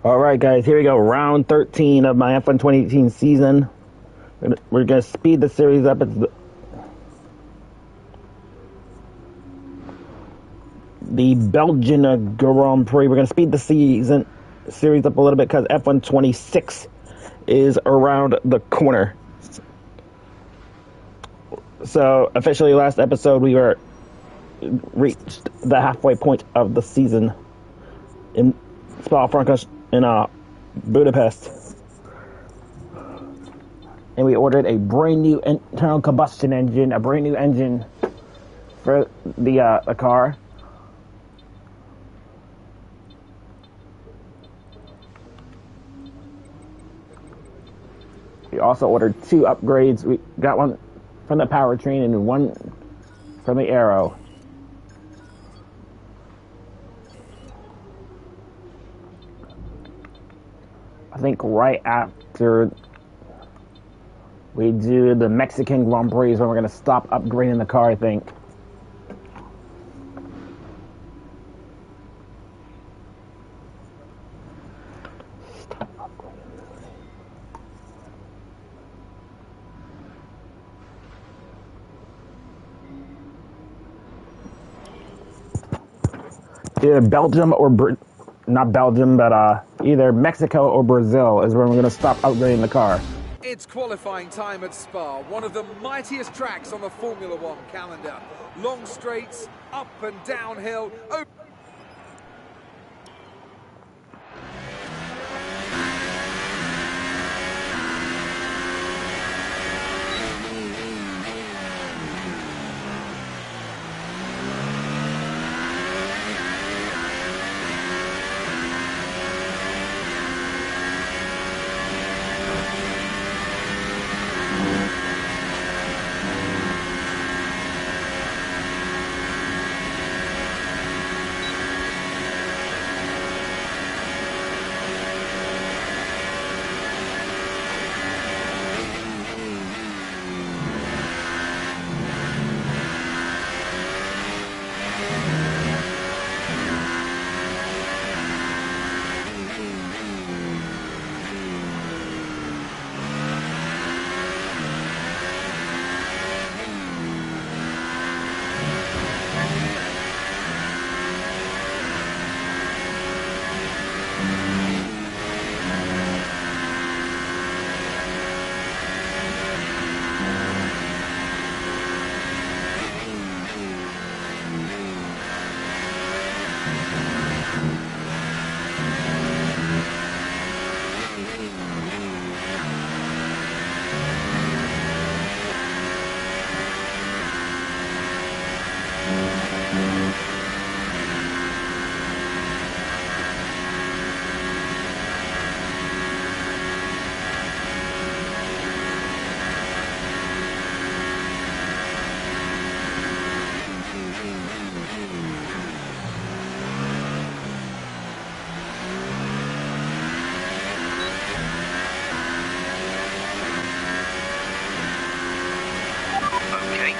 All right, guys, here we go. Round 13 of my F1 2018 season. We're going to speed the series up. It's the Belgian Grand Prix. We're going to speed the series up a little bit because F1 26 is around the corner. So, officially, last episode, we reached the halfway point of the season in Spa-Francorchamps in Budapest, and we ordered a brand new internal combustion engine, a brand new engine for the car. We also ordered 2 upgrades. We got one from the powertrain and one from the aero. I think right after we do the Mexican Grand Prix is when we're going to stop upgrading the car, I think. Either Belgium or not Belgium, but either Mexico or Brazil is where we're going to stop upgrading the car. It's qualifying time at Spa, one of the mightiest tracks on the Formula One calendar. Long straights, up and downhill.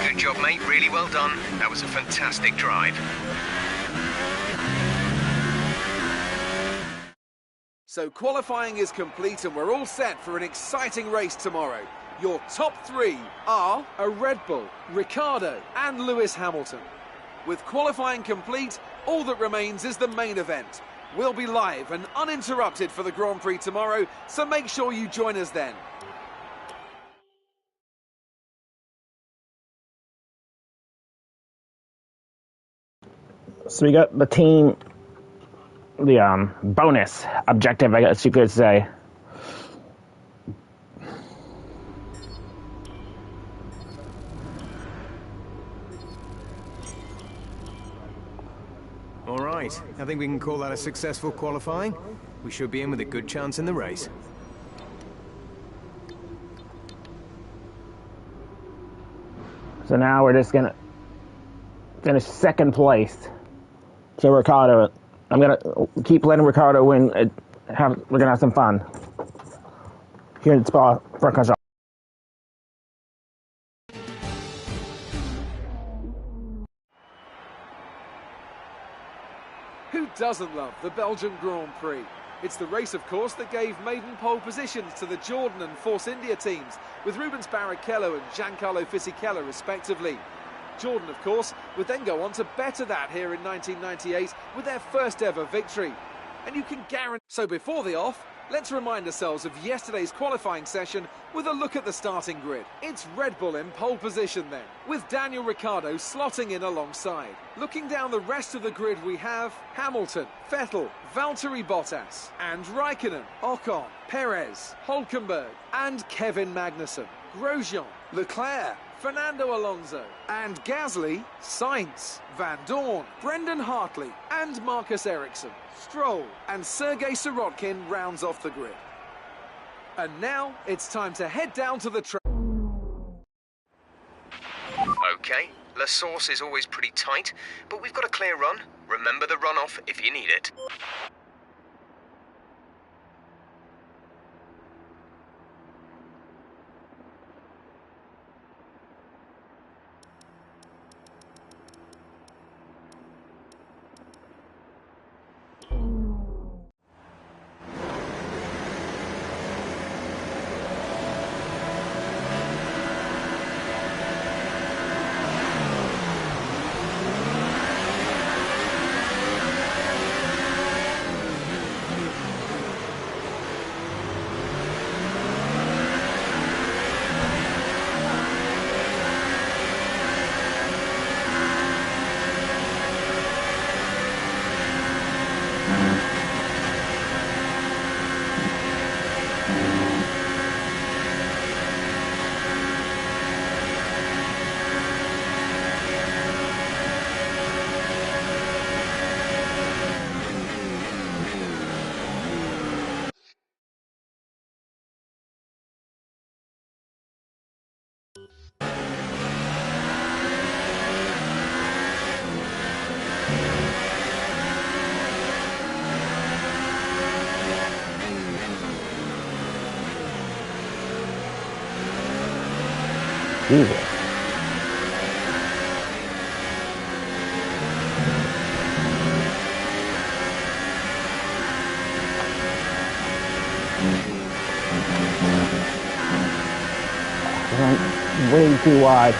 Good job, mate. Really well done. That was a fantastic drive. So qualifying is complete and we're all set for an exciting race tomorrow. Your top 3 are a Red Bull, Ricciardo and Lewis Hamilton. With qualifying complete, all that remains is the main event. We'll be live and uninterrupted for the Grand Prix tomorrow, so make sure you join us then. So we got the team, the bonus objective, I guess you could say. All right, I think we can call that a successful qualifying. We should be in with a good chance in the race. So now we're just gonna finish second place. So Ricciardo, I'm gonna keep letting Ricciardo win. We're gonna have some fun here in Spa-Francorchamps. Who doesn't love the Belgian Grand Prix? It's the race, of course, that gave maiden pole positions to the Jordan and Force India teams, with Rubens Barrichello and Giancarlo Fisichella respectively. Jordan, of course, would then go on to better that here in 1998 with their first ever victory. And you can guarantee... So before the off, let's remind ourselves of yesterday's qualifying session with a look at the starting grid. It's Red Bull in pole position then, with Daniel Ricciardo slotting in alongside. Looking down the rest of the grid, we have Hamilton, Vettel, Valtteri Bottas, and Raikkonen, Ocon, Perez, Hülkenberg, and Kevin Magnussen. Grosjean, Leclerc, Fernando Alonso, and Gasly, Sainz, Van Dorn, Brendan Hartley, and Marcus Ericsson. Stroll and Sergei Sirotkin rounds off the grid. And now it's time to head down to the track. Okay, La Source is always pretty tight, but we've got a clear run. Remember the runoff if you need it. Jesus. Went way too wide.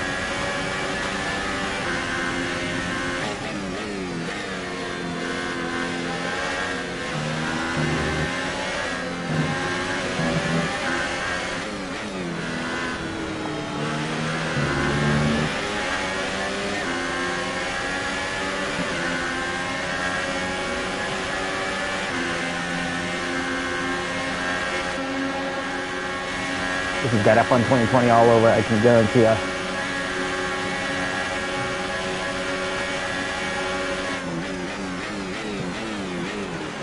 This is dead up on 2020 all over, I can guarantee you.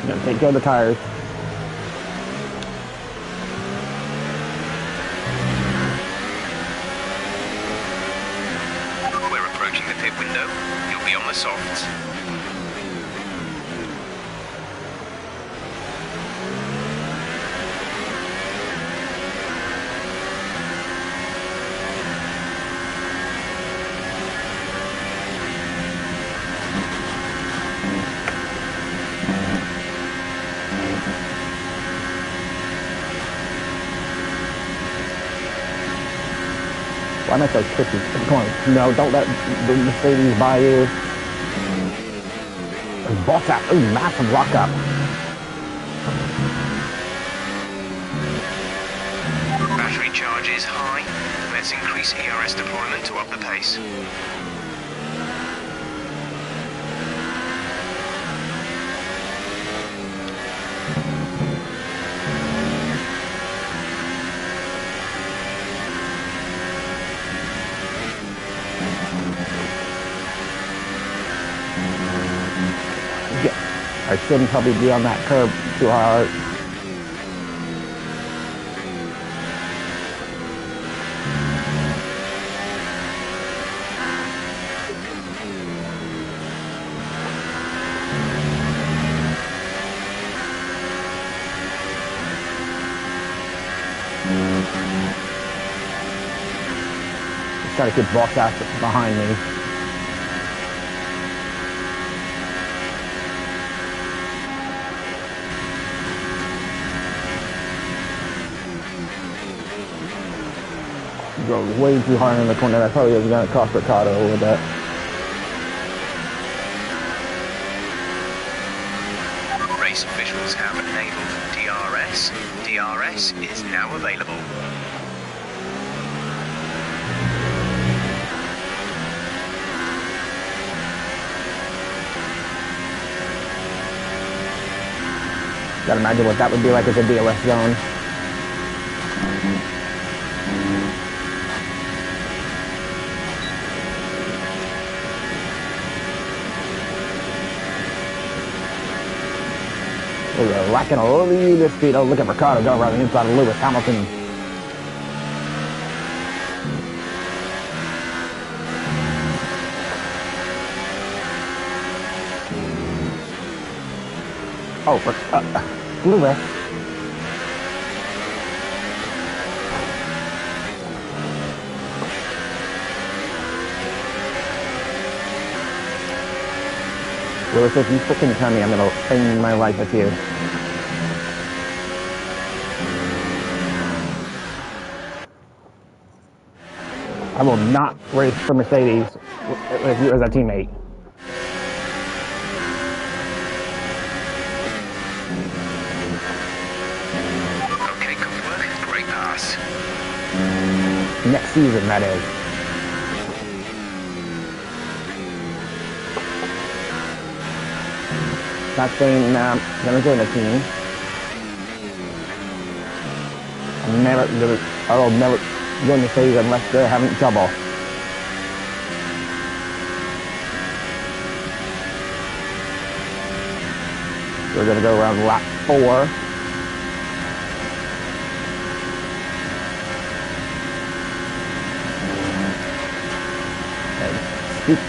Gonna take care of the tires. We're approaching the pit window. You'll be on the softs. Why am I so tricky? Come on, no, don't let the Mercedes buy you. Bottas, ooh, massive lock up. Battery charge is high. Let's increase ERS deployment to up the pace. I shouldn't probably be on that curb too hard. Just try to keep Bottas behind me. Go way too hard in the corner. That probably is going to cost Ricardo a little bit. Race officials have enabled DRS. DRS is now available. Gotta imagine what that would be like as a DLS zone. We're lacking a little bit of speed. Oh, look at Ricardo going around the inside of Lewis Hamilton. Oh, for Lewis. Lewis, if you freaking tell me, I'm gonna end my life with you. I will not race for Mercedes with you as a teammate. Okay, good work. Great pass. Next season, that is. Not saying I'm gonna join a team. I'll never join the Mercedes unless they're having trouble. We're gonna go around lap 4. And scoop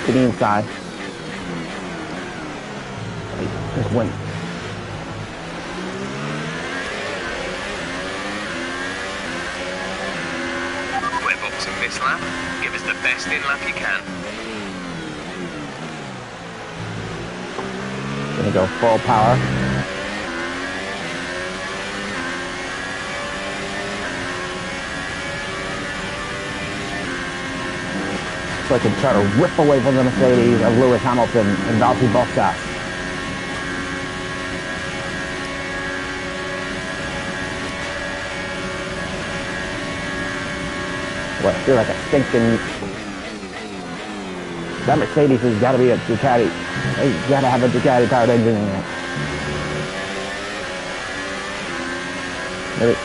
to the inside. Just win. We're boxing this lap. Give us the best in lap you can. Gonna go full power. So I can try to rip away from the Mercedes of Lewis Hamilton and Valtteri Bottas. What, I feel like a stinking... That Mercedes has got to be a Ducati. They got to have a Ducati powered engine in it. Maybe.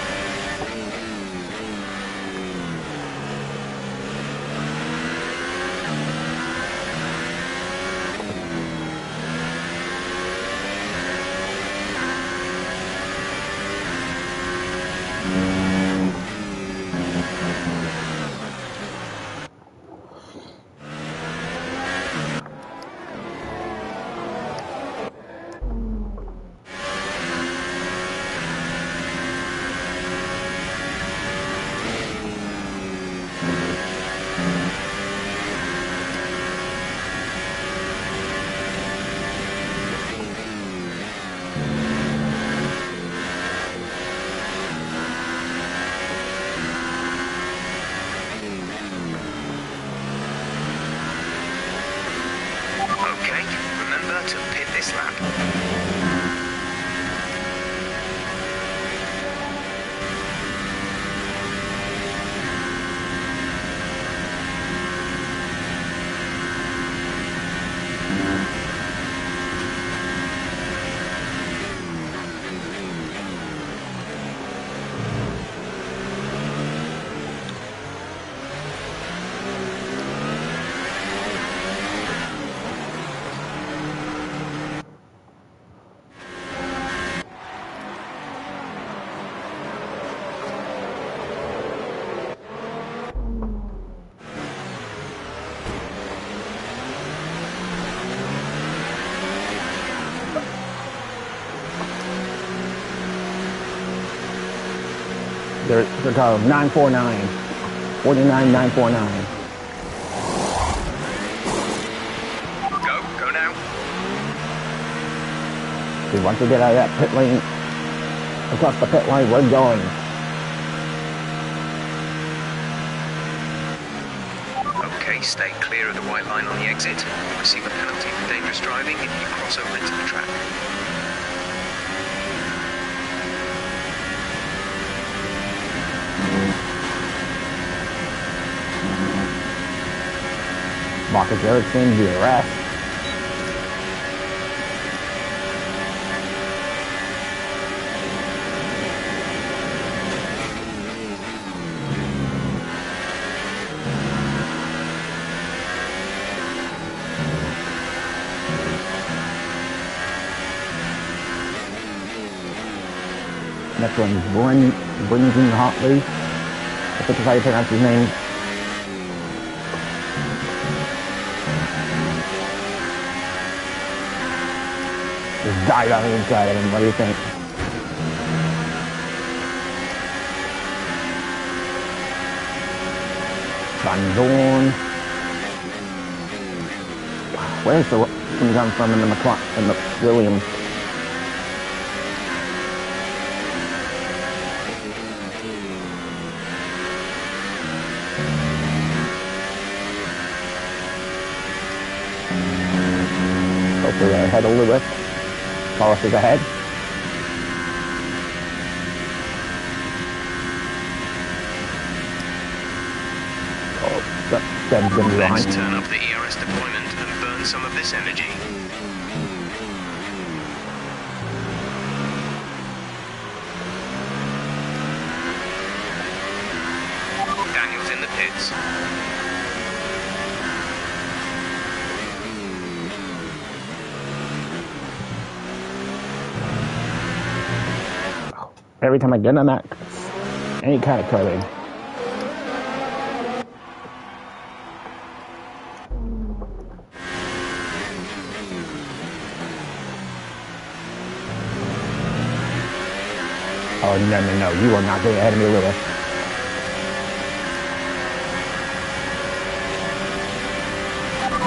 To pit this lap. They're called 949. 49949. Go now. See, once we get out of that pit lane, across the pit line, we're going. Okay, stay clear of the white line on the exit. You'll receive a penalty for dangerous driving if you cross over into the track. Marcus Ericsson, the arrest. Next one is Brendan Hartley. I think that's how you pronounce his name. Just died on the inside of him. What do you think? Van Dorn. Where's the one come from in the Williams? Hopefully they're ahead of Lewis. Forrest is ahead. Oh, Seb's going to be behind. Let's turn up the ERS deployment and burn some of this energy. Daniel's in the pits. Every time I get on that, any kind of curving. Oh, no, you are not getting ahead of me, Lewis.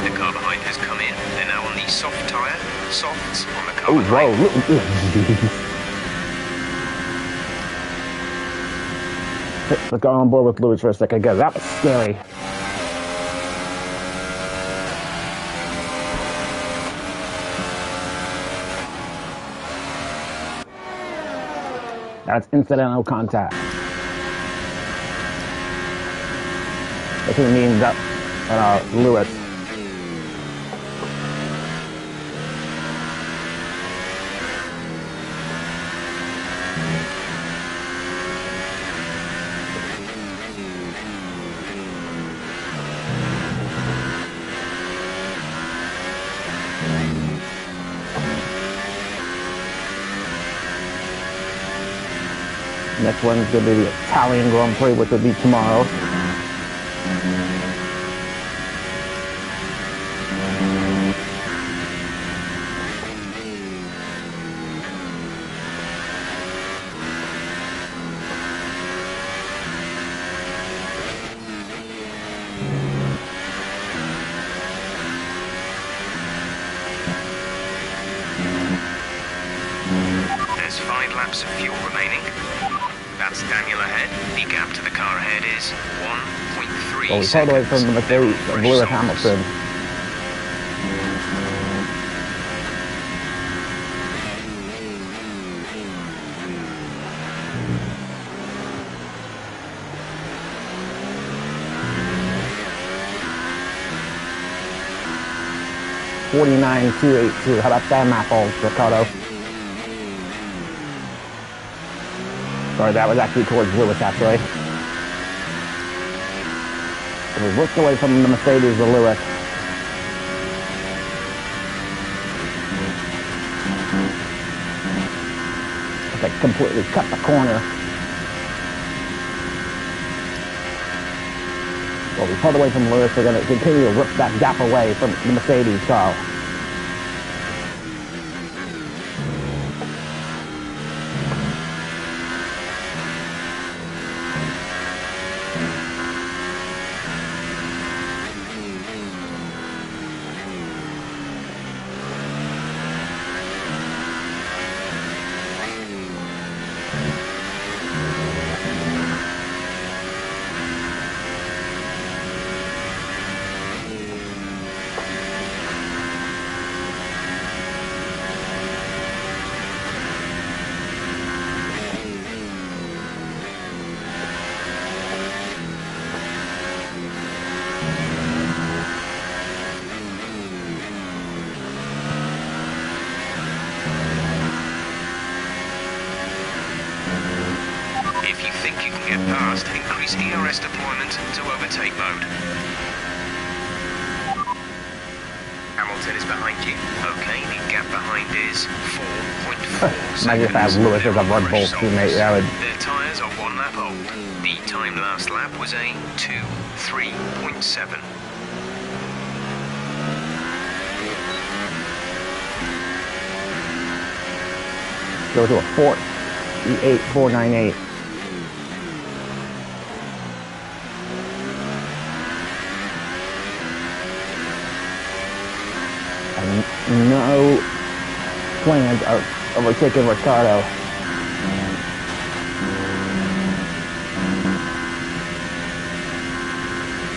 The car behind has come in. They're now on the soft tyre. Softs on the car Oh, behind. whoa. Let's go on board with Lewis for a second, because that was scary. That's incidental contact. That's what it means that Lewis. Next one is going to be the Italian Grand Prix, which will be tomorrow. There's 5 laps of fuel remaining. That's Daniel ahead. The gap to the car ahead is 1.3 Well, we pulled away from the Mercedes of Lewis Hamilton. $49,282. How about that map, old Ricardo? Sorry, that was actually towards Lewis, actually. It was whisked away from the Mercedes to Lewis. They completely cut the corner. Well, we pulled away from Lewis. We're going to continue to rip that gap away from the Mercedes car. fast, increase ERS deployment to overtake mode. Hamilton is behind you. Okay, the gap behind is 4.4 seconds. Might just have Lewis as a Red Bull teammate. That would... Their tyres are 1 lap old. The time last lap was a 2:3.7. Go to a 4.98. And no plans of overtaking Ricardo.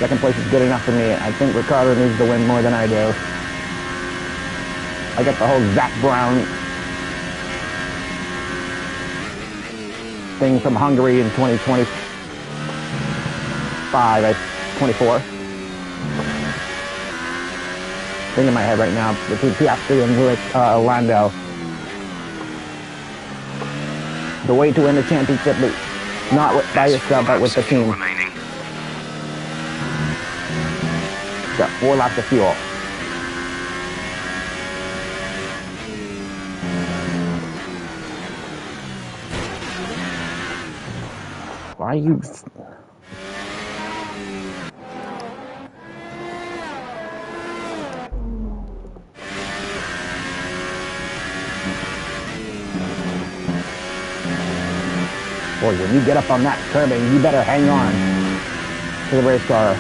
Second place is good enough for me. I think Ricardo needs to win more than I do. I got the whole Zach Brown thing from Hungary in 2025, 24. Thing in my head right now between Piastri and Lando. The way to win the championship is not by yourself, but with the team. Got 4 laps of fuel. Why are you... Boy, when you get up on that curbing, you better hang on to the race car.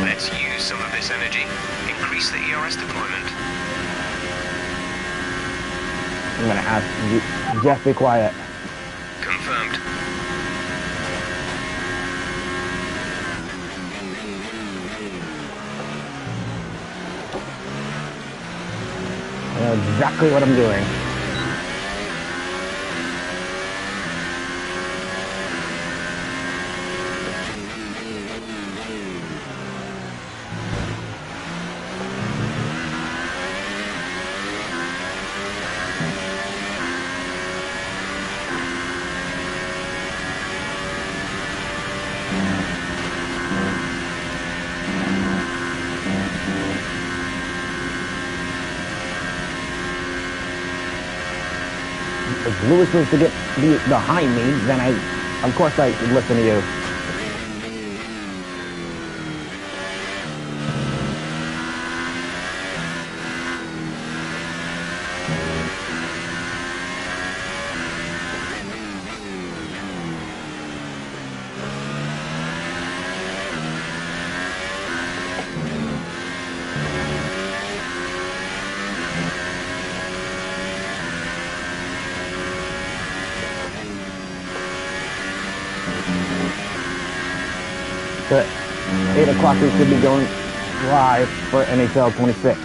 Let's use some of this energy. Increase the ERS deployment. I'm gonna ask Jeff be quiet. Confirmed. I know exactly what I'm doing. If Lewis was to be behind me, then of course I would listen to you. But 8 o'clock we should be going live for NHL 26.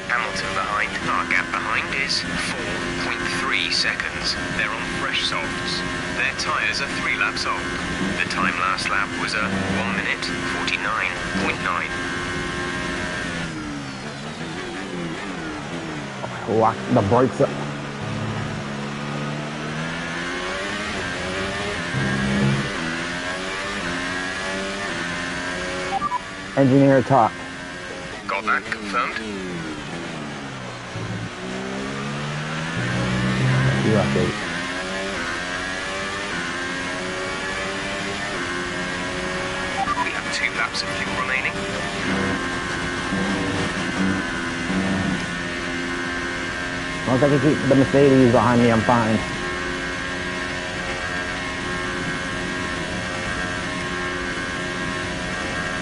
Hamilton behind. Our gap behind is 4.3 seconds. They're on fresh softs. Their tyres are 3 laps old. The time last lap was a 1 minute 49.9. Lock the brakes up. Engineer talk. Got that confirmed? You update. We have 2 laps of fuel remaining. As long as I can keep the Mercedes behind me, I'm fine.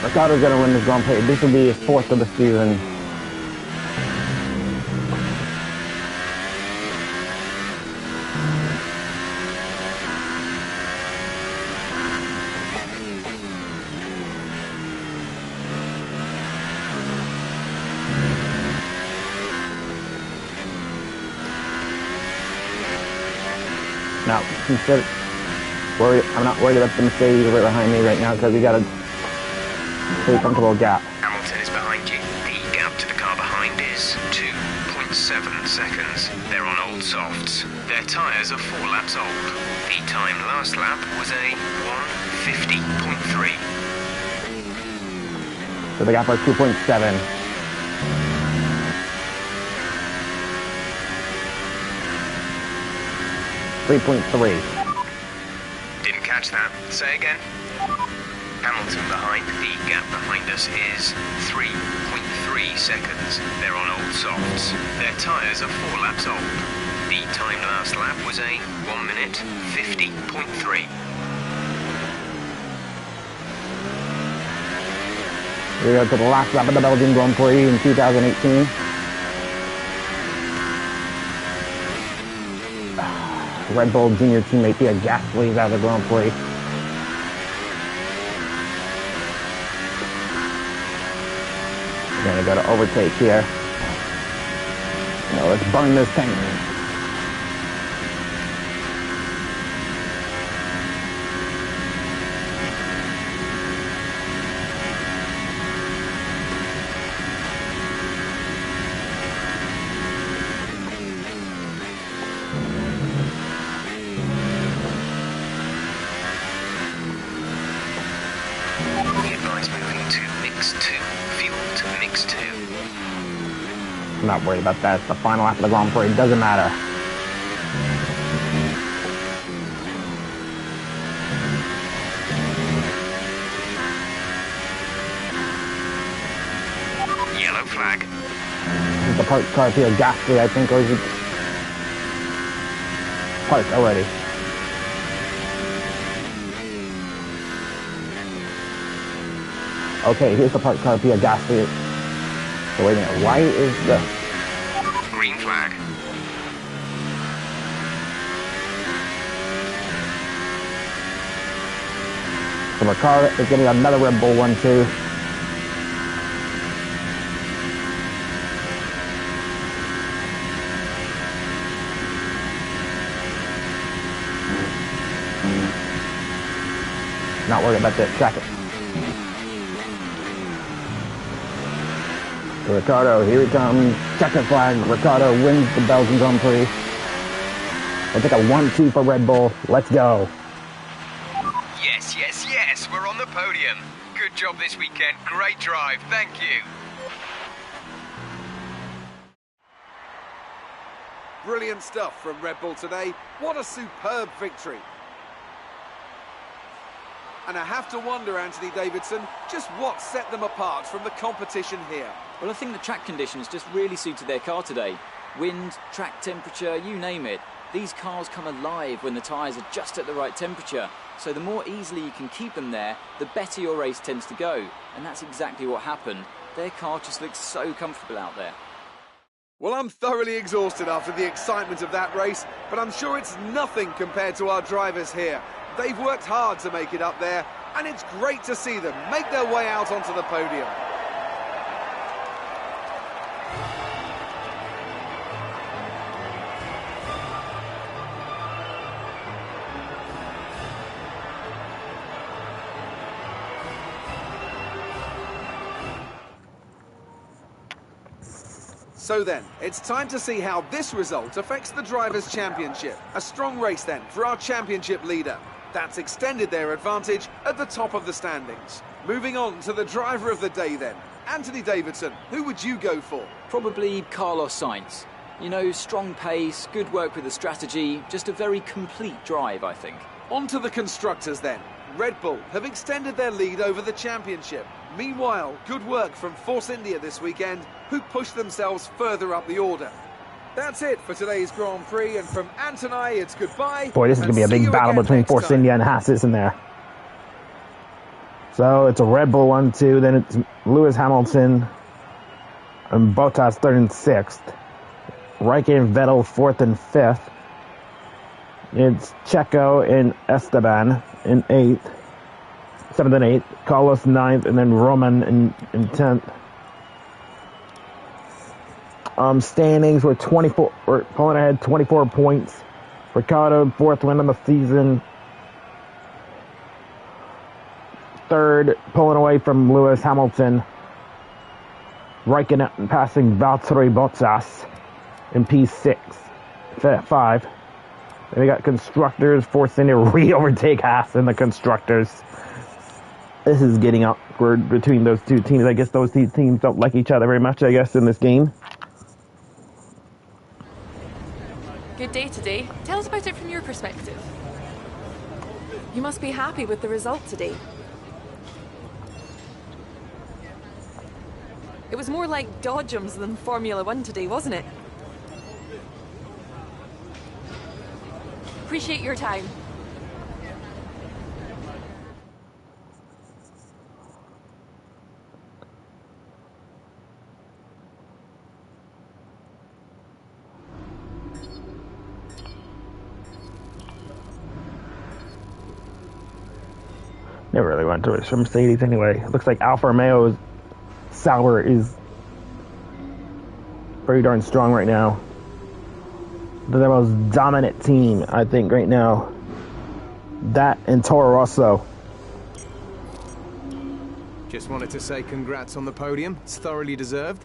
Ricardo's gonna win this Grand Prix. This will be his 4th of the season. Now, I'm not worried about the Mercedes right behind me right now because we got a pretty comfortable gap. Hamilton is behind you. The gap to the car behind is 2.7 seconds. They're on old softs. Their tyres are 4 laps old. The time last lap was a 1:50.3. So the gap was 2.7. .3. Didn't catch that. Say again. Hamilton behind. The gap behind us is 3.3 seconds. They're on old softs. Their tyres are 4 laps old. The time last lap was a 1:50.3. We go to the last lap of the Belgian Grand Prix in 2018. Red Bull Junior teammate Pierre Gasly is out of the Grand Prix. We're gonna go to overtake here. Now let's burn this tank. I'm not worried about that. It's the final lap of the Grand Prix. It doesn't matter. Yellow flag. Is the parked car here Gasly, I think, or is it parked already? Okay, here's the parked car here Gasly. So wait a minute, why is the... Green flag. So Ricardo is getting another Red Bull 1-2. Not worried about that second. Ricardo, here he comes. Checkered flag. Ricardo wins the Belgian Grand Prix. We'll take a 1-2 for Red Bull. Let's go. Yes, yes, yes. We're on the podium. Good job this weekend. Great drive. Thank you. Brilliant stuff from Red Bull today. What a superb victory. And I have to wonder, Anthony Davidson, just what set them apart from the competition here. Well, I think the track conditions just really suited their car today. Wind, track temperature, you name it. These cars come alive when the tyres are just at the right temperature. So the more easily you can keep them there, the better your race tends to go. And that's exactly what happened. Their car just looks so comfortable out there. Well, I'm thoroughly exhausted after the excitement of that race, but I'm sure it's nothing compared to our drivers here. They've worked hard to make it up there, and it's great to see them make their way out onto the podium. So then, it's time to see how this result affects the Drivers' Championship. A strong race then for our championship leader. That's extended their advantage at the top of the standings. Moving on to the driver of the day then. Anthony Davidson, who would you go for? Probably Carlos Sainz. You know, strong pace, good work with the strategy, just a very complete drive, I think. On to the constructors then. Red Bull have extended their lead over the championship. Meanwhile, good work from Force India this weekend, who pushed themselves further up the order. That's it for today's Grand Prix, and from Ant and I, it's goodbye. Boy, this is going to be a big battle between Force India and Haas, isn't there? So it's a Red Bull 1-2, then it's Lewis Hamilton and Bottas 3rd and 6th. Raikkonen and Vettel 4th and 5th. It's Checo and Esteban in 8th. 7th and 8th. Carlos 9th, and then Roman in 10th. Standings were 24. We're pulling ahead 24 points Ricciardo, 4th win of the season. 3rd, pulling away from Lewis Hamilton. Raikkonen passing Valtteri Bottas in P6, 5. Then we got constructors forcing to re-overtake Haas in the constructors. This is getting awkward between those two teams. I guess those two teams don't like each other very much, I guess, in this game. Good day today. Tell us about it from your perspective. You must be happy with the result today. It was more like dodgems than Formula One today, wasn't it? Appreciate your time. Never really went to it from Mercedes anyway. It looks like Alfa Romeo's Sauber is very darn strong right now. They're the most dominant team, I think, right now. That and Toro Rosso. Just wanted to say congrats on the podium. It's thoroughly deserved.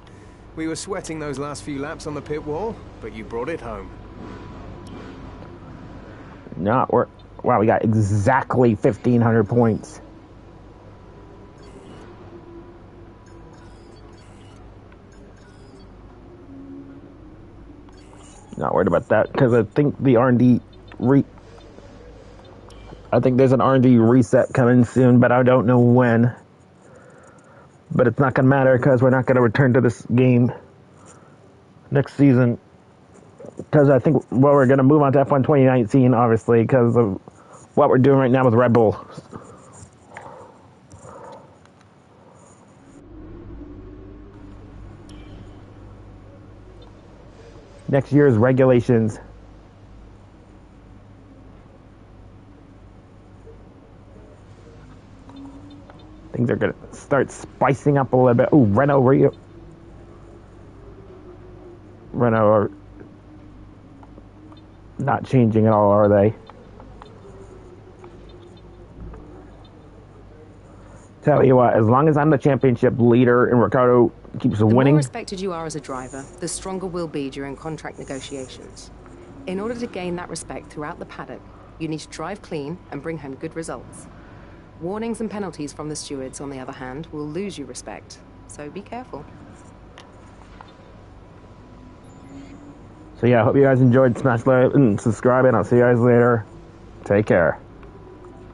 We were sweating those last few laps on the pit wall, but you brought it home. Wow, we got exactly 1,500 points. Not worried about that because I think the R&D I think there's an R&D reset coming soon, but I don't know when. But it's not going to matter because we're not going to return to this game next season. Because I think, well, we're going to move on to F1 2019, obviously, because of what we're doing right now with Red Bull. Next year's regulations. Things are going to start spicing up a little bit. Ooh, Renault are not changing at all, are they? Tell you what, as long as I'm the championship leader and Ricciardo keeps winning... The more respected you are as a driver, the stronger we'll be during contract negotiations. In order to gain that respect throughout the paddock, you need to drive clean and bring home good results. Warnings and penalties from the stewards, on the other hand, will lose you respect, so be careful. So yeah, I hope you guys enjoyed. Smash like and subscribe, and I'll see you guys later. Take care.